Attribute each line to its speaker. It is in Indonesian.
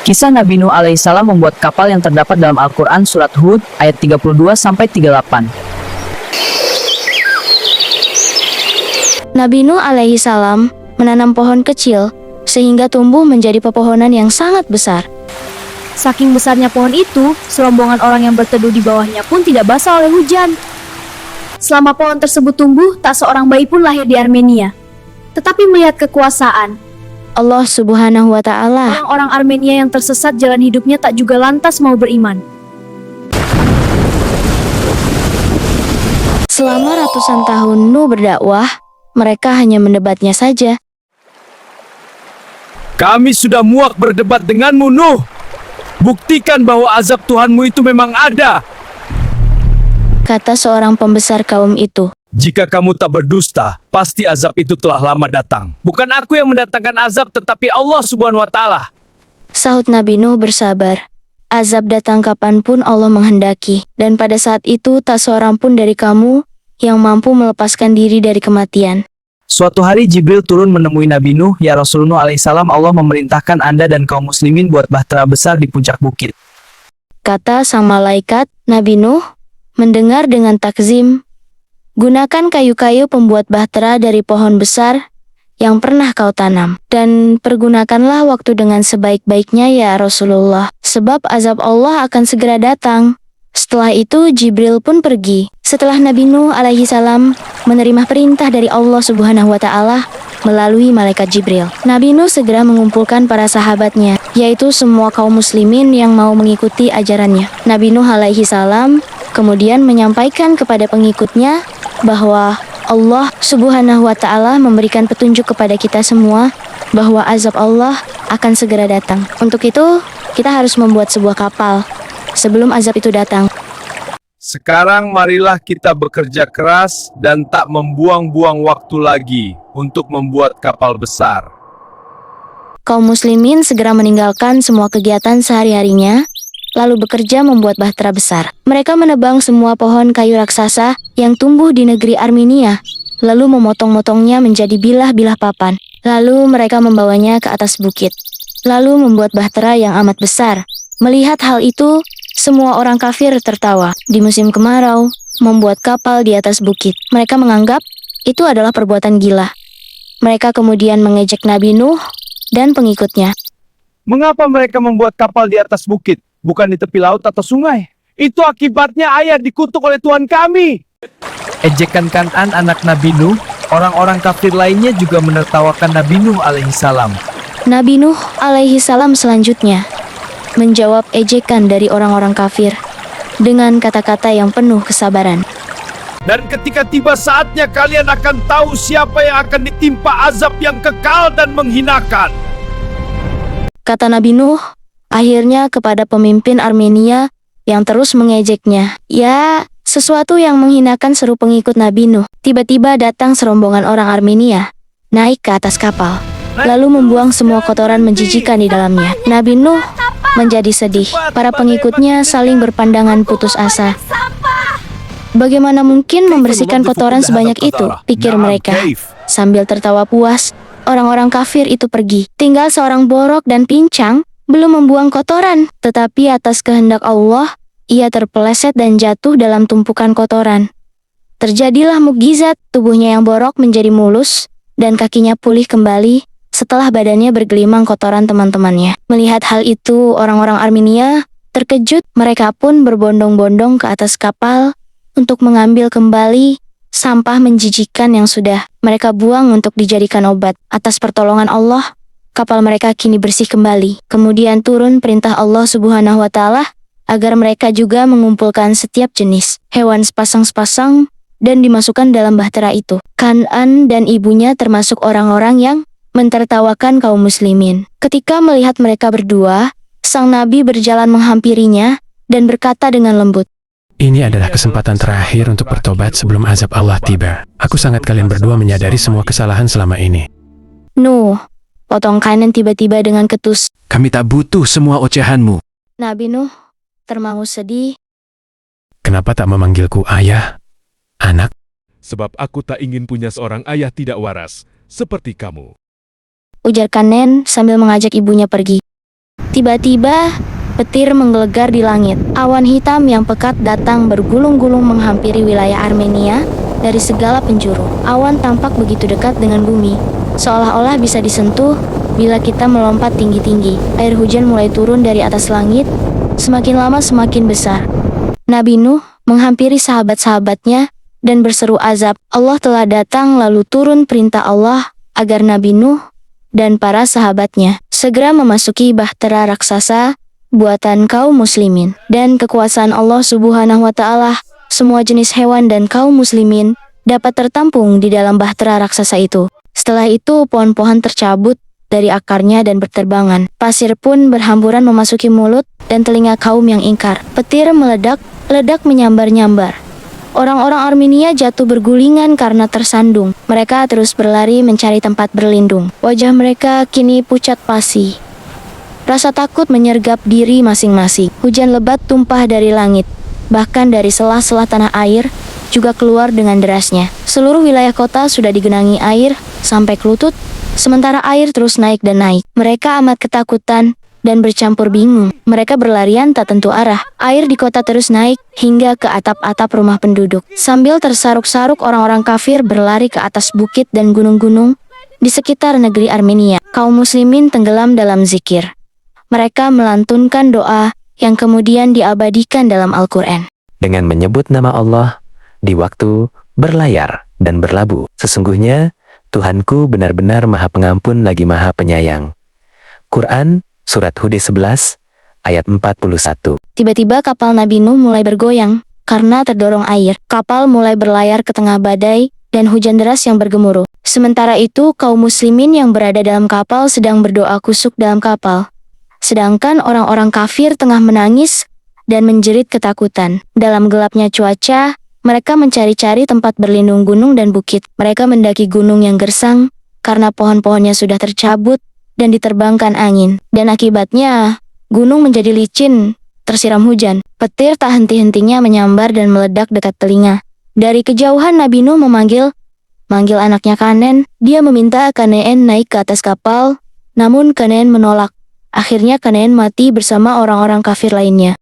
Speaker 1: Kisah Nabi Nuh alaihissalam membuat kapal yang terdapat dalam Al-Quran Surat Hud ayat 32-38.
Speaker 2: Nabi Nuh alaihissalam menanam pohon kecil sehingga tumbuh menjadi pepohonan yang sangat besar.
Speaker 3: Saking besarnya pohon itu, serombongan orang yang berteduh di bawahnya pun tidak basah oleh hujan. Selama pohon tersebut tumbuh, tak seorang bayi pun lahir di Armenia. Tetapi melihat kekuasaan,
Speaker 2: Allah Subhanahu wa Ta'ala,
Speaker 3: orang-orang Armenia yang tersesat jalan hidupnya tak juga lantas mau beriman.
Speaker 2: selama ratusan tahun Nuh berdakwah, mereka hanya mendebatnya saja.
Speaker 4: Kami sudah muak berdebat denganmu, Nuh. Buktikan bahwa azab Tuhanmu itu memang ada.
Speaker 2: Kata seorang pembesar kaum itu.
Speaker 4: Jika kamu tak berdusta, pasti azab itu telah lama datang. Bukan aku yang mendatangkan azab, tetapi Allah Subhanahu wa Ta'ala.
Speaker 2: Sahut Nabi Nuh bersabar. Azab datang kapanpun Allah menghendaki, dan pada saat itu tak seorang pun dari kamu yang mampu melepaskan diri dari kematian.
Speaker 1: Suatu hari Jibril turun menemui Nabi Nuh, "Ya Rasulullah alaihissalam, Allah memerintahkan Anda dan kaum muslimin buat bahtera besar di puncak bukit."
Speaker 2: Kata sang malaikat, Nabi Nuh mendengar dengan takzim, "Gunakan kayu-kayu pembuat bahtera dari pohon besar yang pernah kau tanam, dan pergunakanlah waktu dengan sebaik-baiknya ya Rasulullah, sebab azab Allah akan segera datang." Setelah itu Jibril pun pergi. Setelah Nabi Nuh alaihi salam menerima perintah dari Allah Subhanahu wa Ta'ala melalui malaikat Jibril, Nabi Nuh segera mengumpulkan para sahabatnya, yaitu semua kaum muslimin yang mau mengikuti ajarannya. Nabi Nuh alaihi salam kemudian menyampaikan kepada pengikutnya bahwa Allah Subhanahu wa Ta'ala memberikan petunjuk kepada kita semua bahwa azab Allah akan segera datang. Untuk itu, kita harus membuat sebuah kapal sebelum azab itu datang.
Speaker 4: Sekarang marilah kita bekerja keras dan tak membuang-buang waktu lagi untuk membuat kapal besar.
Speaker 2: Kaum muslimin segera meninggalkan semua kegiatan sehari-harinya, lalu bekerja membuat bahtera besar. Mereka menebang semua pohon kayu raksasa yang tumbuh di negeri Armenia, lalu memotong-motongnya menjadi bilah-bilah papan. Lalu mereka membawanya ke atas bukit, lalu membuat bahtera yang amat besar. Melihat hal itu, semua orang kafir tertawa. Di musim kemarau, membuat kapal di atas bukit, mereka menganggap itu adalah perbuatan gila. Mereka kemudian mengejek Nabi Nuh dan pengikutnya.
Speaker 4: Mengapa mereka membuat kapal di atas bukit, bukan di tepi laut atau sungai? Itu akibatnya ayah dikutuk oleh Tuhan kami. Ejekan Kan'an anak Nabi Nuh, orang-orang kafir lainnya juga menertawakan Nabi Nuh alaihissalam.
Speaker 2: Nabi Nuh alaihi salam selanjutnya menjawab ejekan dari orang-orang kafir dengan kata-kata yang penuh kesabaran.
Speaker 4: Dan ketika tiba saatnya kalian akan tahu siapa yang akan ditimpa azab yang kekal dan menghinakan.
Speaker 2: Kata Nabi Nuh akhirnya kepada pemimpin Armenia yang terus mengejeknya. Ya, sesuatu yang menghinakan, seru pengikut Nabi Nuh. Tiba-tiba datang serombongan orang Armenia naik ke atas kapal, lalu membuang semua kotoran menjijikan di dalamnya. Nabi Nuh menjadi sedih. Para pengikutnya saling berpandangan putus asa. Bagaimana mungkin membersihkan kotoran sebanyak itu, pikir mereka. Sambil tertawa puas, orang-orang kafir itu pergi. Tinggal seorang borok dan pincang belum membuang kotoran, tetapi atas kehendak Allah, ia terpeleset dan jatuh dalam tumpukan kotoran. Terjadilah mukjizat, tubuhnya yang borok menjadi mulus dan kakinya pulih kembali setelah badannya bergelimang kotoran teman-temannya. Melihat hal itu, orang-orang Armenia terkejut. Mereka pun berbondong-bondong ke atas kapal untuk mengambil kembali sampah menjijikan yang sudah mereka buang untuk dijadikan obat. Atas pertolongan Allah, kapal mereka kini bersih kembali. Kemudian turun perintah Allah Subhanahu wa Ta'ala agar mereka juga mengumpulkan setiap jenis hewan sepasang-sepasang dan dimasukkan dalam bahtera itu. Kan'an dan ibunya termasuk orang-orang yang mentertawakan kaum muslimin. Ketika melihat mereka berdua, sang nabi berjalan menghampirinya dan berkata dengan lembut,
Speaker 5: "Ini adalah kesempatan terakhir untuk bertobat sebelum azab Allah tiba. Aku sangat kalian berdua menyadari semua kesalahan selama ini."
Speaker 2: "Nuh," potong Kan'an tiba-tiba dengan ketus.
Speaker 5: "Kami tak butuh semua ocehanmu."
Speaker 2: Nabi Nuh termangu sedih.
Speaker 5: "Kenapa tak memanggilku ayah, anak?"
Speaker 6: Sebab aku tak ingin punya seorang ayah tidak waras, seperti kamu.
Speaker 2: Ujar Kan'an sambil mengajak ibunya pergi. Tiba-tiba, petir menggelegar di langit. Awan hitam yang pekat datang bergulung-gulung menghampiri wilayah Armenia dari segala penjuru. Awan tampak begitu dekat dengan bumi, seolah-olah bisa disentuh bila kita melompat tinggi-tinggi. Air hujan mulai turun dari atas langit, semakin lama semakin besar. Nabi Nuh menghampiri sahabat-sahabatnya dan berseru azab. Allah telah datang lalu turun perintah Allah agar Nabi Nuh dan para sahabatnya segera memasuki bahtera raksasa buatan kaum muslimin. Dan kekuasaan Allah Subhanahu wa Ta'ala, semua jenis hewan dan kaum muslimin dapat tertampung di dalam bahtera raksasa itu. Setelah itu pohon-pohon tercabut dari akarnya dan berterbangan. Pasir pun berhamburan memasuki mulut dan telinga kaum yang ingkar. Petir meledak, ledak menyambar-nyambar. Orang-orang Armenia jatuh bergulingan karena tersandung. Mereka terus berlari mencari tempat berlindung. Wajah mereka kini pucat pasi. Rasa takut menyergap diri masing-masing. Hujan lebat tumpah dari langit. Bahkan dari sela-sela tanah air juga keluar dengan derasnya. Seluruh wilayah kota sudah digenangi air sampai ke lutut, sementara air terus naik dan naik. Mereka amat ketakutan dan bercampur bingung. Mereka berlarian tak tentu arah. Air di kota terus naik hingga ke atap-atap rumah penduduk. Sambil tersaruk-saruk, orang-orang kafir berlari ke atas bukit dan gunung-gunung di sekitar negeri Armenia. Kaum muslimin tenggelam dalam zikir. Mereka melantunkan doa yang kemudian diabadikan dalam Al-Quran.
Speaker 7: Dengan menyebut nama Allah di waktu berlayar dan berlabuh. Sesungguhnya Tuhanku benar-benar Maha Pengampun lagi Maha Penyayang. Quran Surat Hud 11 ayat 41.
Speaker 2: Tiba-tiba kapal Nabi Nuh mulai bergoyang karena terdorong air. Kapal mulai berlayar ke tengah badai dan hujan deras yang bergemuruh. Sementara itu kaum muslimin yang berada dalam kapal sedang berdoa kusuk dalam kapal. Sedangkan orang-orang kafir tengah menangis dan menjerit ketakutan. Dalam gelapnya cuaca, mereka mencari-cari tempat berlindung gunung dan bukit. Mereka mendaki gunung yang gersang karena pohon-pohonnya sudah tercabut dan diterbangkan angin. Dan akibatnya, gunung menjadi licin, tersiram hujan. Petir tak henti-hentinya menyambar dan meledak dekat telinga. Dari kejauhan Nabi Nuh manggil anaknya Kanen. Dia meminta Kanen naik ke atas kapal, namun Kanen menolak. Akhirnya Kanen mati bersama orang-orang kafir lainnya.